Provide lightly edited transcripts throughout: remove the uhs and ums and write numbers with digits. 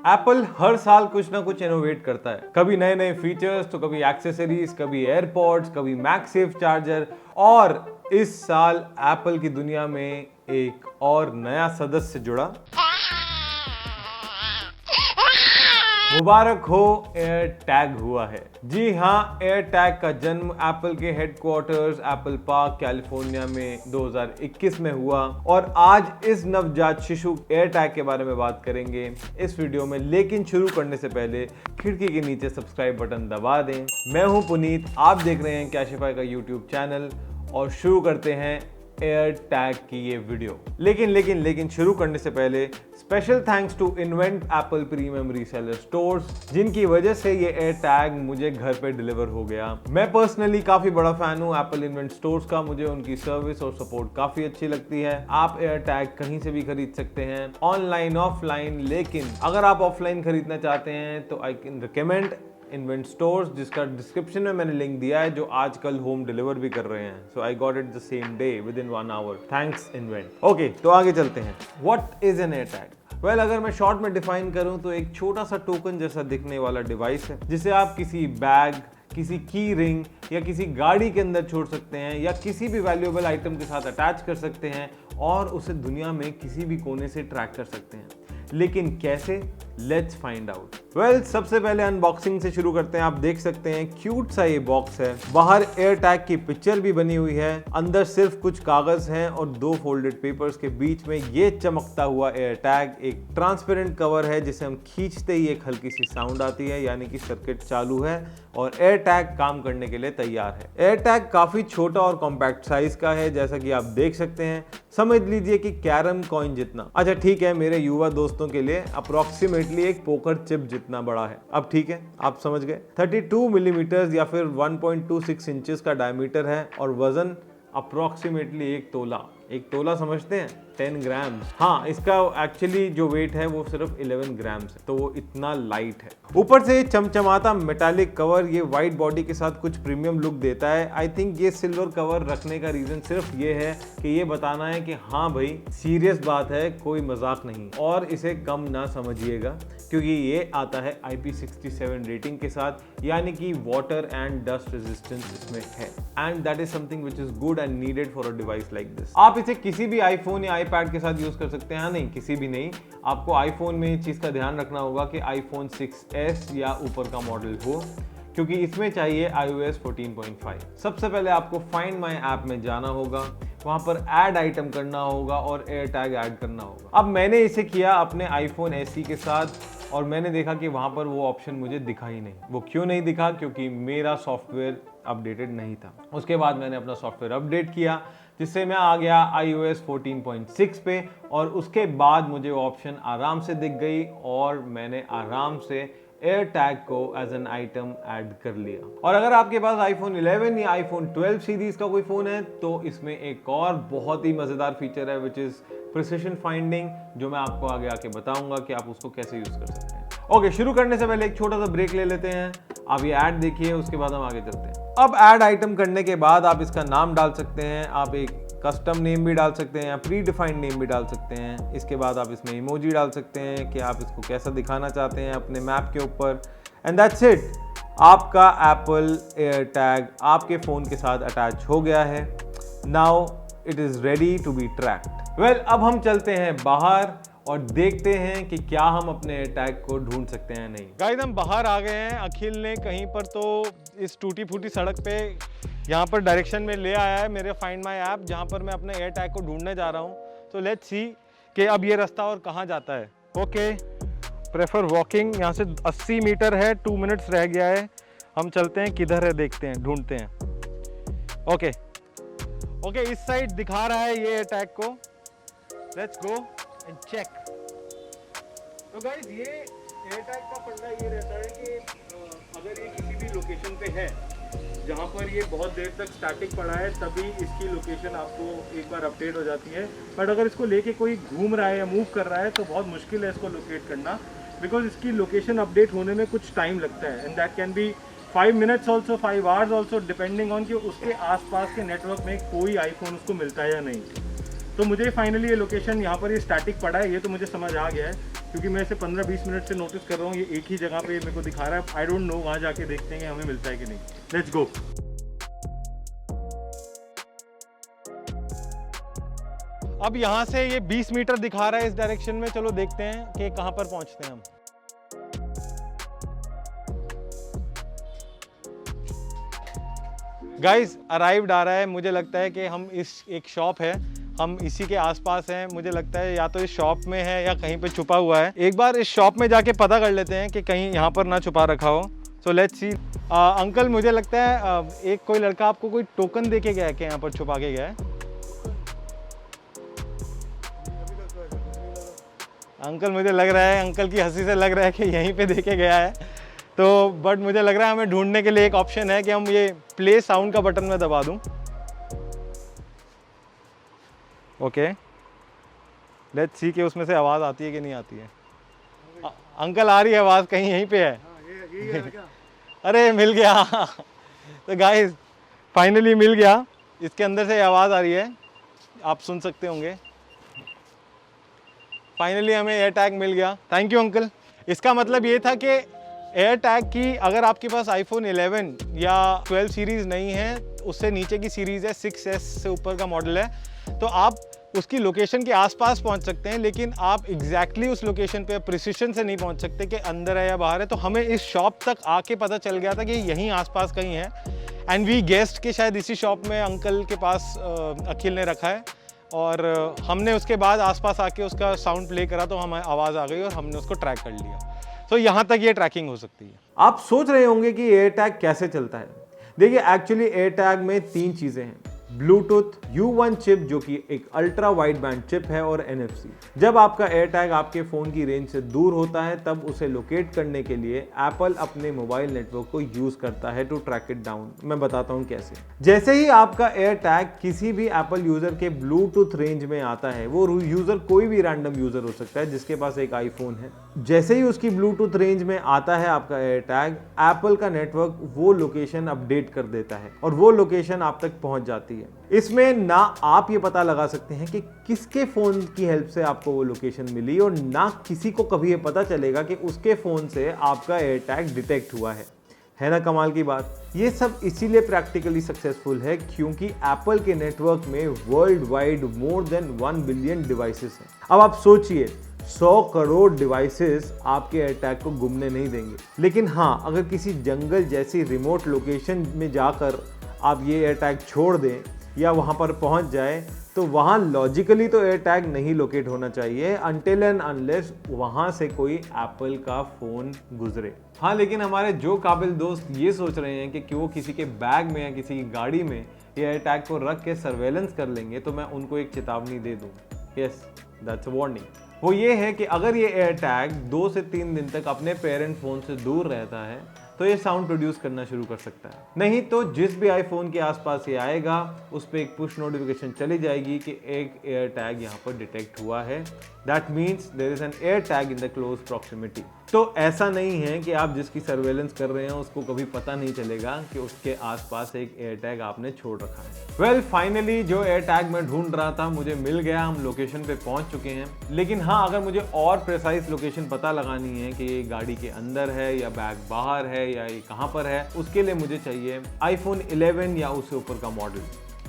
Apple हर साल कुछ ना कुछ इनोवेट करता है, कभी नए नए फीचर्स तो कभी एक्सेसरीज, कभी एयरपॉड्स, कभी मैगसेफ चार्जर। और इस साल एप्पल की दुनिया में एक और नया सदस्य जुड़ा। मुबारक हो, एयर टैग हुआ है। जी हाँ, एयर टैग का जन्म एप्पल के हेडक्वार्टर्स एप्पल पार्क कैलिफोर्निया में 2021 में हुआ और आज इस नवजात शिशु एयर टैग के बारे में बात करेंगे इस वीडियो में। लेकिन शुरू करने से पहले खिड़की के नीचे सब्सक्राइब बटन दबा दें। मैं हूं पुनीत, आप देख रहे हैं कैशिफाई का यूट्यूब चैनल और शुरू करते हैं एयर टैग की ये वीडियो। लेकिन शुरू करने से पहले special thanks to Invent Apple premium reseller stores, जिनकी वजह से ये एयर टैग मुझे घर पे डिलीवर हो गया। मैं पर्सनली काफी बड़ा फैन हूँ एप्पल इन्वेंट स्टोर्स का, मुझे उनकी सर्विस और सपोर्ट काफी अच्छी लगती है। आप एयर टैग कहीं से भी खरीद सकते हैं, ऑनलाइन ऑफलाइन। लेकिन अगर आप ऑफलाइन खरीदना चाहते हैं तो I can recommend invent stores, जिसका डिस्क्रिप्शन में मैंने लिंक दिया है, जो आजकल होम डिलीवर भी कर रहे हैं। So I got it the same day with in 1 hour. Thanks इन्वेंट। ओके, तो आगे चलते हैं। What is an AirTag? Well, अगर मैं शॉर्ट में डिफाइन करूं तो एक छोटा सा टोकन जैसा दिखने वाला डिवाइस है, जिसे आप किसी बैग, किसी की रिंग या किसी गाड़ी के अंदर छोड़ सकते हैं या किसी भी वैल्यूएबल आइटम के साथ अटैच कर सकते हैं और उसे दुनिया में किसी भी कोने से ट्रैक कर सकते हैं। लेकिन कैसे? Let's find out. वेल, सबसे पहले अनबॉक्सिंग से शुरू करते हैं। आप देख सकते हैं क्यूट सा ये बॉक्स है, बाहर एयर टैग की पिक्चर भी बनी हुई है, अंदर सिर्फ कुछ कागज हैं और 2 फोल्डेड पेपर्स के बीच में ये चमकता हुआ एयर टैग। एक ट्रांसपेरेंट कवर है जिसे हम खींचते ही एक हल्की सी साउंड आती है, यानी कि सर्किट चालू है और एयर टैग काम करने के लिए तैयार है। एयर टैग काफी छोटा और कॉम्पैक्ट साइज का है, जैसा कि आप देख सकते हैं। समझ लीजिए कि कैरम कॉइन जितना। अच्छा ठीक है, मेरे युवा दोस्तों के लिए अप्रोक्सीमेटली एक पोकर चिप जितना बड़ा है। अब ठीक है, आप समझ गए। 32 मिलीमीटर या फिर 1.26 इंचेस का डायमीटर है और वजन अप्रोक्सीमेटली 1 तोला। 1 तोला समझते हैं? 10 ग्राम। हाँ, इसका एक्चुअली जो वेट है वो सिर्फ 11 ग्राम्स है, तो वो इतना लाइट है। ऊपर से चमचमाता मेटालिक कवर ये वाइट बॉडी के साथ कुछ प्रीमियम लुक देता है। आई थिंक ये सिल्वर कवर रखने का रीजन सिर्फ ये है कि ये बताना है कि हाँ भाई, सीरियस बात है, कोई मजाक नहीं। और इसे कम ना समझिएगा, क्योंकि ये आता है IP67 रेटिंग के साथ, यानी कि वाटर एंड डस्ट रेजिस्टेंस इसमें है। And that is something which is good and needed for a device like this. आप इसे किसी भी आईफोन या आईपैड के साथ यूज कर सकते हैं। नहीं, किसी भी नहीं, आपको आईफोन में इस चीज का ध्यान रखना होगा कि आईफोन 6s या ऊपर का मॉडल हो, क्योंकि इसमें चाहिए iOS 14.5। सबसे पहले आपको फाइंड माई ऐप में जाना होगा, वहां पर ऐड आइटम करना होगा और एयर टैग ऐड करना होगा। अब मैंने इसे किया अपने आईफोन SE के साथ और मैंने देखा कि वहां पर वो ऑप्शन मुझे दिखा ही नहीं। वो क्यों नहीं दिखा? क्योंकि मेरा सॉफ्टवेयर अपडेटेड नहीं था। उसके बाद मैंने अपना सॉफ्टवेयर अपडेट किया, जिससे मैं आ गया iOS 14.6 पे और उसके बाद मुझे वो ऑप्शन आराम से दिख गई और मैंने आराम से एयर टैग को एज एन आइटम ऐड कर लिया। और अगर आपके पास iPhone 11 या iPhone 12 सीरीज का कोई फोन है तो इसमें एक और बहुत ही मजेदार फीचर है, विच इज प्रिसिशन फाइंडिंग, जो मैं आपको आगे आके बताऊंगा कि आप उसको कैसे यूज कर सकते हैं। ओके, शुरू करने से पहले एक छोटा सा ब्रेक ले लेते हैं। आप ये ऐड देखिए, उसके बाद हम आगे चलते हैं। अब ऐड आइटम करने के बाद आप इसका नाम डाल सकते हैं, आप एक कस्टम नेम भी डाल सकते हैं या प्री डिफाइंड नेम भी डाल सकते हैं। इसके बाद आप इसमें इमोजी डाल सकते हैं कि आप इसको कैसा दिखाना चाहते हैं अपने मैप के ऊपर। एंड दैट्स इट, आपका एप्पल एयर टैग आपके फ़ोन के साथ अटैच हो गया है। Now it is ready to be tracked. Well, अब हम चलते हैं बाहर और देखते हैं कि क्या हम अपने एयर टैग को ढूंढ सकते हैं नहीं। गाइस, हम बाहर आ गए हैं। अखिल ने कहीं पर तो इस टूटी फूटी सड़क पे यहाँ पर डायरेक्शन में ले आया है मेरे फाइंड माई ऐप, जहाँ पर मैं अपने एयर टैग को ढूंढने जा रहा हूँ। तो लेट्स सी कि अब ये रास्ता और कहाँ जाता है। Okay, prefer walking. यहाँ से 80 मीटर है, 2 मिनट्स रह गया है। हम चलते हैं, किधर है देखते हैं, ढूंढते हैं। ओके, इस साइड दिखा रहा है ये एयर टैग को। Let's go and check. तो गाइस, ये एयर टैग का फंडा ये रहता है कि अगर ये किसी भी लोकेशन पे है जहाँ पर ये बहुत देर तक स्टैटिक पड़ा है, तभी इसकी लोकेशन आपको एक बार अपडेट हो जाती है। बट अगर इसको लेके कोई घूम रहा है या मूव कर रहा है तो बहुत मुश्किल है इसको लोकेट करना, बिकॉज इसकी लोकेशन अपडेट होने में कुछ टाइम लगता है। And that can be 5 minutes also, 5 hours also, depending on कि उसके आसपास के नेटवर्क में कोई आईफोन उसको मिलता है या नहीं। तो मुझे फाइनली ये लोकेशन यहाँ पर ये स्टैटिक पड़ा है, ये तो मुझे समझ आ गया है। क्योंकि मैं इसे 15-20 मिनट से नोटिस कर रहा हूँ, ये एक ही जगह पे मेरे को दिखा रहा है। आई डोंट नो, वहाँ जाके देखते हैं कि हमें मिलता है कि नहीं। Let's go. अब यहाँ से ये 20 मीटर दिखा रहा है इस डायरेक्शन में, चलो देखते हैं कि कहाँ पर पहुँचते हैं हम। गाइस अराइव्ड आ रहा है, मुझे लगता है कि हम इस एक शॉप है, हम इसी के आसपास हैं। मुझे लगता है या तो इस शॉप में है या कहीं पे छुपा हुआ है। एक बार इस शॉप में जाके पता कर लेते हैं कि कहीं यहाँ पर ना छुपा रखा हो। So let's see. अंकल मुझे लगता है एक कोई लड़का आपको कोई टोकन दे के गया है कि यहाँ पर छुपा के गया है। अंकल मुझे लग रहा है, अंकल की हंसी से लग रहा है कि यहीं पे दे के गया है। तो बट मुझे लग रहा है हमें ढूंढने के लिए एक ऑप्शन है कि हम ये प्ले साउंड का बटन में दबा दूं। ओके, लेट्स सी कि उसमें से आवाज़ आती है कि नहीं आती है। अंकल आ रही है आवाज़, कहीं यहीं पे है। अरे मिल गया। तो गाइस फाइनली मिल गया, इसके अंदर से आवाज़ आ रही है, आप सुन सकते होंगे। फाइनली हमें एयर टैग मिल गया। Thank you uncle. इसका मतलब ये था कि एयर टैग की अगर आपके पास आईफोन 11 या 12 सीरीज़ नहीं है, उससे नीचे की सीरीज़ है, 6S से ऊपर का मॉडल है, तो आप उसकी लोकेशन के आसपास पहुंच सकते हैं, लेकिन आप एग्जैक्टली उस लोकेशन पे प्रिसिशन से नहीं पहुंच सकते कि अंदर है या बाहर है। तो हमें इस शॉप तक आके पता चल गया था कि यहीं आसपास कहीं है, एंड वी गेस्ट के शायद इसी शॉप में अंकल के पास अखिल ने रखा है, और हमने उसके बाद आसपास आके उसका साउंड प्ले करा तो हमें आवाज़ आ गई और हमने उसको ट्रैक कर लिया। तो यहाँ तक ये ट्रैकिंग हो सकती है। आप सोच रहे होंगे कि एयर टैग कैसे चलता है। देखिए एक्चुअली एयर टैग में 3 चीजें हैं, ब्लूटूथ, U1 चिप जो कि एक अल्ट्रा वाइड बैंड चिप है, और NFC। जब आपका एयर टैग आपके फ़ोन की रेंज से दूर होता है तब उसे लोकेट करने के लिए एप्पल अपने मोबाइल नेटवर्क को यूज़ करता है टू ट्रैक इट डाउन। मैं बताता हूँ कैसे। जैसे ही आपका एयर टैग किसी भी एप्पल यूज़र के ब्लूटूथ रेंज में आता है, वो यूज़र कोई भी रैंडम यूज़र हो सकता है जिसके पास एक आईफोन है, जैसे ही उसकी ब्लूटूथ रेंज में आता है आपका एयर टैग, एप्पल का नेटवर्क वो लोकेशन अपडेट कर देता है और वो लोकेशन आप तक पहुँच जाती है। इसमें ना आप ये पता लगा सकते हैं कि किसके फोन की हेल्प से आपको वो लोकेशन मिली, और ना किसी को कभी ये पता चलेगा कि उसके फोन से आपका एयर टैग डिटेक्ट हुआ है ना कमाल की बात। ये सब इसीलिए प्रैक्टिकली सक्सेसफुल है क्योंकि एप्पल के नेटवर्क में world wide more than 1 billion devices हैं। अब आप सोचिए, 100 करोड़ डिवाइसेस आपके एयर टैग को गुमने नहीं देंगे। लेकिन हाँ, अगर किसी जंगल जैसी रिमोट लोकेशन में जाकर आप ये एयर टैग छोड़ दें या वहाँ पर पहुँच जाए, तो वहाँ लॉजिकली तो एयर टैग नहीं लोकेट होना चाहिए अनटिल एंड अनलेस वहाँ से कोई एप्पल का फ़ोन गुजरे। हाँ, लेकिन हमारे जो काबिल दोस्त ये सोच रहे हैं कि वो किसी के बैग में या किसी की गाड़ी में ये एयर टैग को रख के सर्वेलेंस कर लेंगे, तो मैं उनको एक चेतावनी दे दूँ। Yes, that's a warning. वो ये है कि अगर ये एयर टैग 2 से 3 दिन तक अपने पेरेंट फ़ोन से दूर रहता है तो ये साउंड प्रोड्यूस करना शुरू कर सकता है। नहीं तो जिस भी आईफोन के आसपास ये आएगा उस पर एक पुश नोटिफिकेशन चली जाएगी कि एक एयर टैग यहाँ पर डिटेक्ट हुआ है। That means there is an AirTag in the close proximity. तो ऐसा नहीं है कि आप जिसकी सर्वेलेंस कर रहे हैं उसको कभी पता नहीं चलेगा कि उसके आसपास एक एयर टैग आपने छोड़ रखा है। वेल फाइनली जो एयर टैग मैं ढूंढ रहा था मुझे मिल गया, हम लोकेशन पे पहुंच चुके हैं। लेकिन हाँ, अगर मुझे और प्रिसाइज लोकेशन पता लगानी है कि ये गाड़ी के अंदर है या बैग बाहर है या ये कहाँ पर है, उसके लिए मुझे चाहिए आईफोन 11 या उससे ऊपर का मॉडल,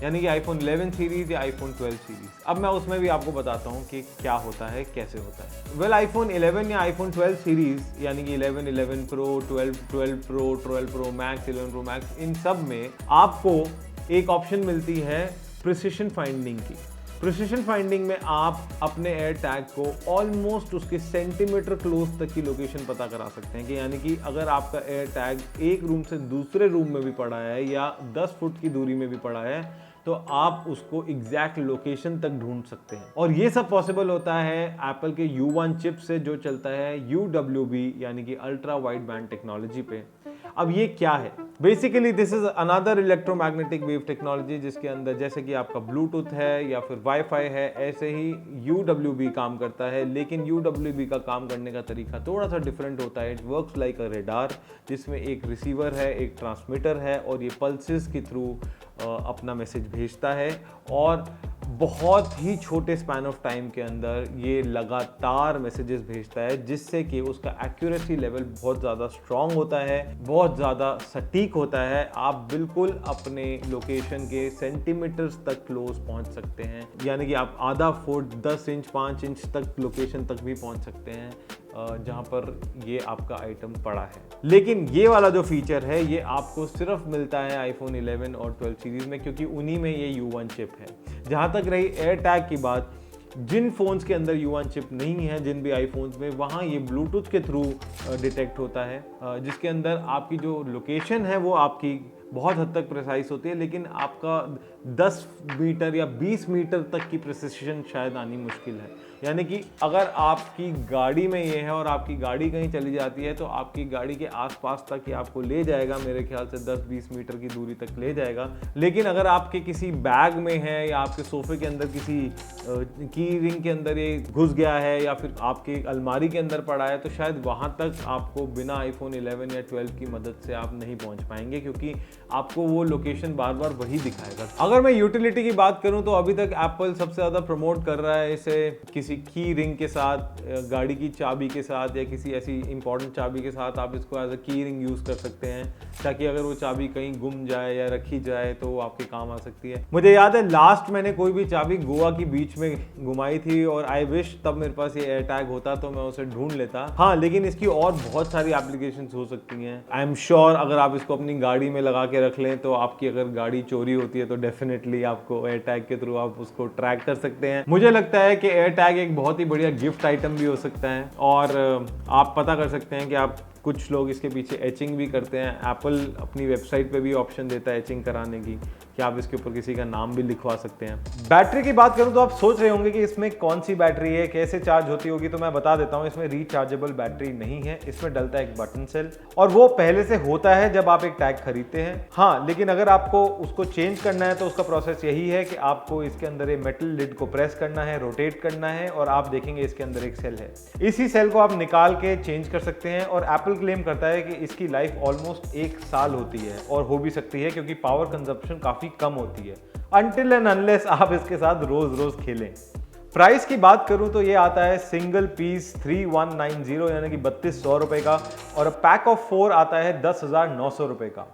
यानी कि आईफोन 11 सीरीज या आईफोन 12 सीरीज। अब मैं उसमें भी आपको बताता हूँ कि क्या होता है, कैसे होता है। वेल आईफोन 11 या आईफोन 12 सीरीज यानी कि 11, 11 pro, 12, 12 pro, 12 pro max, 11 pro max, इन सब में आपको एक ऑप्शन मिलती है प्रिसिशन फाइंडिंग की। प्रिसिशन फाइंडिंग में आप अपने एयर टैग को ऑलमोस्ट उसके सेंटीमीटर क्लोज तक की लोकेशन पता करा सकते हैं कि यानी कि अगर आपका एयर टैग एक रूम से दूसरे रूम में भी पड़ा है या 10 फुट की दूरी में भी पड़ा है तो आप उसको एग्जैक्ट लोकेशन तक ढूंढ सकते हैं। और ये सब पॉसिबल होता है एप्पल के U1 चिप से जो चलता है UWB यानी कि अल्ट्रा वाइड बैंड टेक्नोलॉजी पे। अब ये क्या है? Basically this is another electromagnetic wave technology जिसके अंदर जैसे कि आपका ब्लूटूथ है या फिर वाईफाई है, ऐसे ही UWB काम करता है। लेकिन UWB का काम करने का तरीका थोड़ा सा डिफरेंट होता है। It works like a radar, जिसमें एक रिसीवर है, एक ट्रांसमीटर है और ये पल्सेस के थ्रू अपना मैसेज भेजता है और बहुत ही छोटे स्पैन ऑफ टाइम के अंदर ये लगातार मैसेजेस भेजता है, जिससे कि उसका एक्यूरेसी लेवल बहुत ज़्यादा स्ट्रांग होता है, बहुत ज़्यादा सटीक होता है। आप बिल्कुल अपने लोकेशन के सेंटीमीटर्स तक क्लोज पहुंच सकते हैं, यानी कि आप आधा फुट 10 इंच 5 इंच तक लोकेशन तक भी पहुंच सकते हैं जहां पर ये आपका आइटम पड़ा है। लेकिन ये वाला जो फीचर है ये आपको सिर्फ मिलता है आईफोन 11 और 12 सीरीज में, क्योंकि उन्हीं में ये U1 चिप है। जहां तक रही एयर टैग की बात, जिन फ़ोन्स के अंदर U1 चिप नहीं है, जिन भी आईफोन्स में, वहाँ ये ब्लूटूथ के थ्रू डिटेक्ट होता है, जिसके अंदर आपकी जो लोकेशन है वो आपकी बहुत हद तक प्रिसाइज होती है, लेकिन आपका 10 मीटर या 20 मीटर तक की प्रिसिशन शायद आनी मुश्किल है। यानी कि अगर आपकी गाड़ी में ये है और आपकी गाड़ी कहीं चली जाती है तो आपकी गाड़ी के आसपास तक ही आपको ले जाएगा, मेरे ख्याल से 10-20 मीटर की दूरी तक ले जाएगा। लेकिन अगर आपके किसी बैग में है या आपके सोफे के अंदर किसी की रिंग के अंदर ये घुस गया है या फिर आपकी अलमारी के अंदर पड़ा है, तो शायद वहाँ तक आपको बिना आईफोन 11 या 12 की मदद से आप नहीं पहुँच पाएंगे, क्योंकि आपको वो लोकेशन बार बार वही दिखाएगा। अगर मैं यूटिलिटी की बात करूं तो अभी तक एप्पल सबसे ज़्यादा प्रमोट कर रहा है इसे किसी की रिंग के साथ, गाड़ी की चाबी के साथ या किसी ऐसी इंपॉर्टेंट चाबी के साथ आप इसको एज अ की रिंग यूज़ कर सकते हैं, ताकि अगर वो चाबी कहीं गुम जाए या रखी जाए तो वो आपके काम आ सकती है। मुझे याद है लास्ट मैंने कोई भी चाबी गोवा की बीच में घुमाई थी और आई विश तब मेरे पास ये एयर टैग होता तो मैं उसे ढूंढ लेता। हाँ, लेकिन इसकी और बहुत सारी एप्लीकेशन हो सकती हैं। आई एम श्योर अगर आप इसको अपनी गाड़ी में लगा के रख लें तो आपकी अगर गाड़ी चोरी होती है तो डेफिनेटली आपको एयर टैग के थ्रू आप उसको ट्रैक कर सकते हैं। मुझे लगता है कि एयर टैग एक बहुत ही बढ़िया गिफ्ट आइटम भी हो सकता है, और आप पता कर सकते हैं कि आप, कुछ लोग इसके पीछे एचिंग भी करते हैं। एप्पल अपनी वेबसाइट पे भी ऑप्शन देता है एचिंग कराने की, कि आप इसके ऊपर किसी का नाम भी लिखवा सकते हैं। बैटरी की बात करूं तो आप सोच रहे होंगे कि इसमें कौन सी बैटरी है, कैसे चार्ज होती होगी, तो मैं बता देता हूं, इसमें रिचार्जेबल बैटरी नहीं है। इसमें डलता है एक बटन सेल, और वो पहले से होता है जब आप एक टैग खरीदते हैं। हाँ, लेकिन अगर आपको उसको चेंज करना है तो उसका प्रोसेस यही है कि आपको इसके अंदर एक मेटल लिड को प्रेस करना है, रोटेट करना है, और आप देखेंगे इसके अंदर एक सेल है। इसी सेल को आप निकाल के चेंज कर सकते हैं, और एप्पल क्लेम करता है कि इसकी लाइफ ऑलमोस्ट 1 साल होती है, और हो भी सकती है क्योंकि पावर कंजप्शन काफी कम होती है, अनटिल एंड अनलेस आप इसके साथ रोज रोज खेलें। प्राइस की बात करूं तो ये आता है सिंगल पीस 3190 यानी कि 3200 रुपए का, और पैक ऑफ 4 आता है 10,900 रुपए का।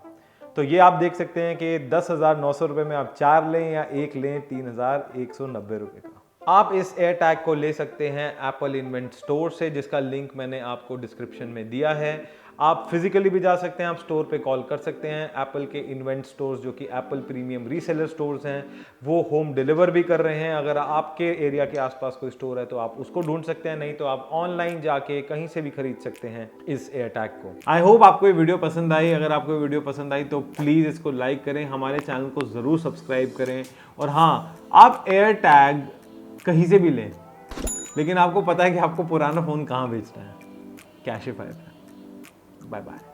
तो ये आप देख सकते हैं कि 10,900 रुपए में आप 4 लें या 1 लें 3,190 रुपए का। आप इस एयर टैग को ले सकते हैं एप्पल इन्वेंट स्टोर से, जिसका लिंक मैंने आपको डिस्क्रिप्शन में दिया है। आप फिजिकली भी जा सकते हैं, आप स्टोर पे कॉल कर सकते हैं। एप्पल के इन्वेंट स्टोर्स जो कि एप्पल प्रीमियम रीसेलर स्टोर्स हैं, वो होम डिलीवर भी कर रहे हैं। अगर आपके एरिया के आसपास कोई स्टोर है तो आप उसको ढूंढ सकते हैं, नहीं तो आप ऑनलाइन जाके कहीं से भी खरीद सकते हैं इस एयर टैग को। आई होप आपको ये वीडियो पसंद आई। अगर आपको ये वीडियो पसंद आई तो प्लीज़ इसको लाइक करें, हमारे चैनल को ज़रूर सब्सक्राइब करें, और हाँ, आप एयर टैग कहीं से भी लें, लेकिन आपको पता है कि आपको पुराना फ़ोन कहाँ बेचना है, कैशिफाई पे। Bye bye.